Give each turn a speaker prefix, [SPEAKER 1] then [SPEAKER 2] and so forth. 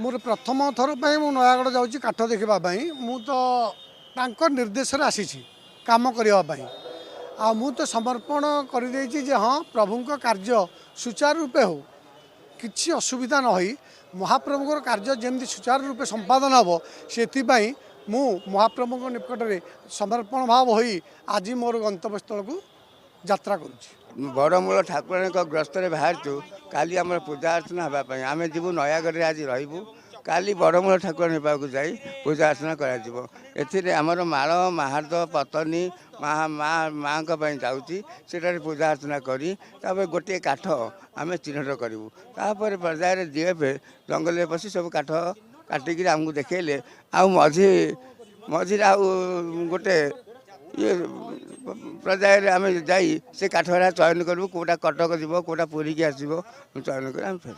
[SPEAKER 1] मोर प्रथम थर पर मु नयागढ़ जाऊँगी काठ देखापी मु तो निर्देश आसी काम करने आ मु तो समर्पण कर हाँ प्रभु कार्य सुचारू रूपे हो किसी असुविधा न होई महाप्रभुर कार्य जमी सुचारू रूपे संपादन हम से मु महाप्रभु निकट में समर्पण भाव हो आज मोर गंतव्यस्थल को यात्रा करुँच
[SPEAKER 2] बड़मूल ठाकुराणी ग्रस्त बाहरचु काली आम पूजा अर्चना हाँपाई आम जीवु नयागढ़ आज रही काली बड़मूल ठाकुराणी पाक जाई पूजा अर्चना करमर माल महाद पतनी माँ जाऊँगी से पूजा अर्चना करी गोटे काठ आम चिन्हट करूँ तापर पर्यायर जीएफ जंगल पशि सब काठ काटिक आमको देखले मझे गोटे ये पर्यायर आम जा काठरा चयन करूँ कौटा कटक जीव कौटा पुरी की आसो चयन कर फेर